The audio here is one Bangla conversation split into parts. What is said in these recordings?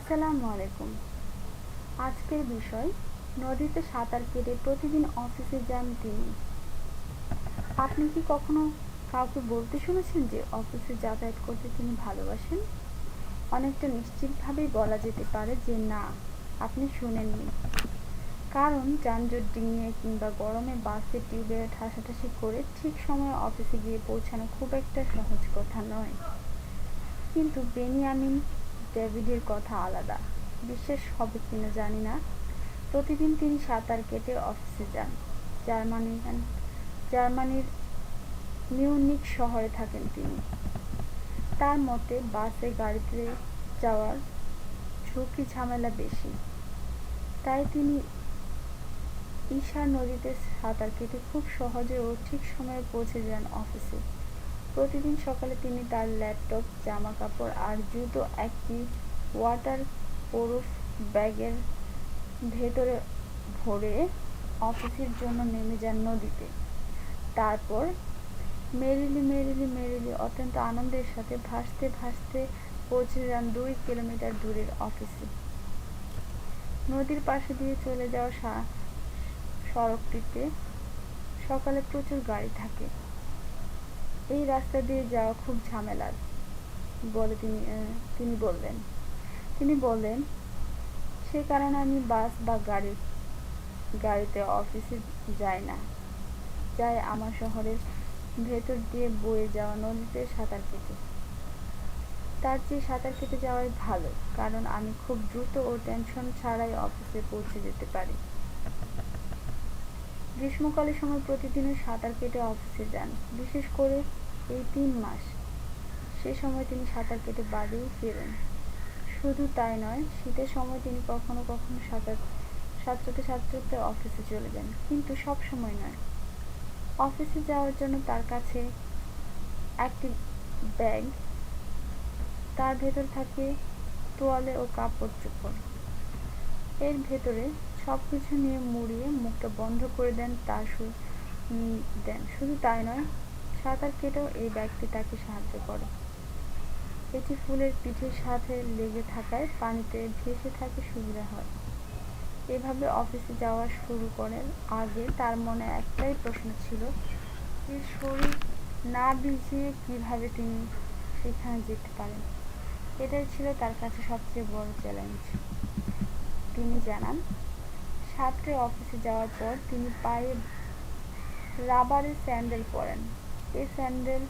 আসসালামু আলাইকুম। আজকের বিষয়, নদীতে সাঁতার কেটে প্রতিদিন অফিসে যান তিনি। আপনি কি কখনো কাউকে বলতে শুনেছেন যে অফিসে যাতায়াত করতে তিনি ভালোবাসেন? অনেকটা নিশ্চিতভাবেই বলা যেতে পারে যে না, আপনি শুনেননি। কারণ যানজট ডিঙিয়ে কিংবা গরমে বাসে টিউবে ঠাসাঠাসি করে ঠিক সময়ে অফিসে গিয়ে পৌঁছানো খুব একটা সহজ কথা নয়। কিন্তু বেনিয়ামিন ডেভিডের কথা আলাদা। বিশ্বাস হবে কিনা জানি না, প্রতিদিন তিনি সাঁতার কেটে অফিসে যান। জার্মানির মিউনিখ শহরে থাকেন তিনি। তার মতে বাসে গাড়িতে যাওয়ার ঝুঁকি ঝামেলা বেশি, তাই তিনি ঈশা নদীতে সাঁতার কেটে খুব সহজে ও ঠিক সময়ে পৌঁছে যান অফিসে। প্রতিদিন সকালে তিনি তার ল্যাপটপ, জামাকাপড় আর জুতো একটি ওয়াটার প্রুফ ব্যাগের ভেতরে ভরে অফিসের জন্য নেমে যান নদীতে। তারপর মেরিলি অত্যন্ত আনন্দের সাথে ভাসতে ভাসতে পৌঁছে যান 2 কিলোমিটার দূরের অফিসে। নদীর পাশে দিয়ে চলে যাওয়া সড়কটিতে সকালে প্রচুর গাড়ি থাকে। এই রাস্তা দিয়ে যাওয়া খুব ঝামেলার বলে তিনি বললেন, সে কারণে আমি বাস বা গাড়িতে অফিসে যাই না, যাই আমার শহরের ভেতর দিয়ে বয়ে যাওয়া নদীতে সাঁতার কেটে। তার চেয়ে সাঁতার কেটে যাওয়াই ভালো, কারণ আমি খুব দ্রুত ও টেনশন ছাড়াই অফিসে পৌঁছে যেতে পারি। গ্রীষ্মকালের সময় প্রতিদিনই সাঁতার কেটে অফিসে যান, বিশেষ করে এই 3 মাস। সে সময় তিনি সাঁতার কেটে বাড়ি ফেরেন। শুধু তাই নয়, শীতের সময় তিনি কখনো কখনো সাঁতরাতে অফিসে চলে যান, কিন্তু সব সময় নয়। অফিসে যাওয়ার জন্য তার কাছে একটি ব্যাগ, তার ভেতর থাকে তোয়ালে ও কাপড় চোপড়। এর ভেতরে সবকিছু নিয়ে মুড়িয়ে মুখটা বন্ধ করে দেন। শুধু তাই নয়, সাঁতার কেটেও এই ব্যাগটি তাকে সাহায্য করে। এটি ফুলের পিঠের সাথে লেগে থাকায় পানিতে ভেসে থাকতে সুবিধা হয়। এভাবে অফিসে যাওয়া শুরু করার আগে তার মনে একটাই প্রশ্ন ছিল, যে শরীর না ভিজিয়ে কিভাবে তিনি সেখানে যেতে পারেন। এটাই ছিল তার কাছে সবচেয়ে বড় চ্যালেঞ্জ। তিনি জানান, সাঁতরে অফিসে যাওয়ার পর তিনি পায়ে রাবারের স্যান্ডেল পরেন। এই স্যান্ডেল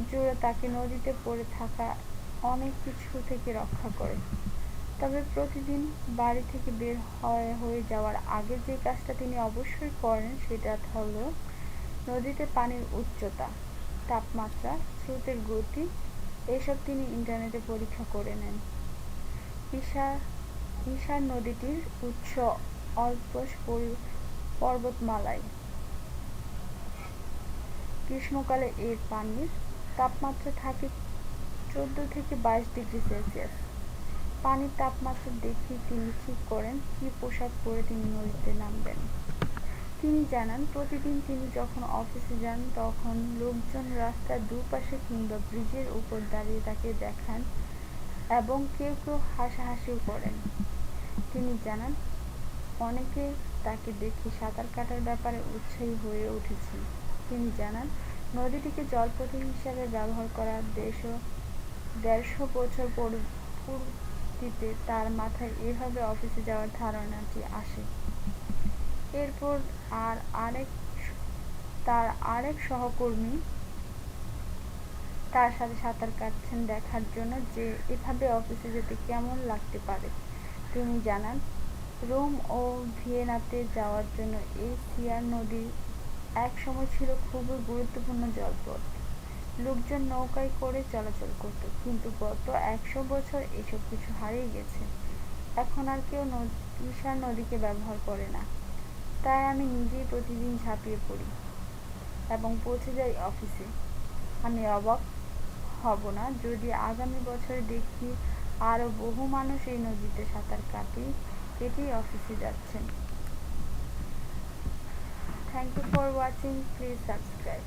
জোড়া তাকে নদীতে পড়ে থাকা অনেক কিছু থেকে রক্ষা করে। তবে প্রতিদিন বাড়ি থেকে বের হয়ে যাওয়ার আগে যে কাজটা তিনি অবশ্যই করেন সেটা হলো নদীতে পানির উচ্চতা, তাপমাত্রা, স্রোতের গতি এসব তিনি ইন্টারনেটে পরীক্ষা করে নেন। ঈশার নদীটির উৎস আল্পস পর্বতমালায়। গ্রীষ্মকালে এর পানির তাপমাত্রা থাকে 14 থেকে 22 ডিগ্রি সেলসিয়াস। পানির তাপমাত্রা দেখে তিনি ঠিক করেন কী পোশাক পরে তিনি নদীতে নামবেন। তিনি জানান, প্রতিদিন তিনি যখন অফিসে যান তখন লোকজন রাস্তার দুপাশে কিংবা ব্রিজের উপর দাঁড়িয়ে তাকে দেখেন এবং কেউ কেউ হাসাহাসিও করেন। তিনি জানান, অনেকে তাকে দেখে সাঁতার কাটার ব্যাপারে উৎসাহী হয়ে উঠেছেন। তিনি জানান, নদীটিকে জলপথ হিসাবে ব্যবহার করার 150 বছর পূর্তিতে তার মাথায় এভাবে অফিসে যাওয়ার ধারণাটি আসে। এরপর তার আরেক সহকর্মী তার সাথে সাঁতার কাটছেন দেখার জন্য যে এভাবে অফিসে যেতে কেমন লাগতে পারে। তিনি জানান, রোম ও ভিয়েনাতে যাওয়ার জন্য এই সিয়ার নদী এক সময় ছিল খুবই গুরুত্বপূর্ণ জলপথ। লোকজন নৌকায় করে চলাচল করত, কিন্তু গত 100 বছর এসব কিছু হারিয়ে গেছে। এখন আর কেউ ঈশা নদীকে ব্যবহার করে না। তাই আমি নিজেই প্রতিদিন ঝাঁপিয়ে পড়ি এবং পৌঁছে যাই অফিসে। আমি অবাক হব না যদি আগামী বছরে দেখি আরও বহু মানুষ এই নদীতে সাঁতার কেটেই অফিসে যাচ্ছেন। Thank you for watching, please subscribe.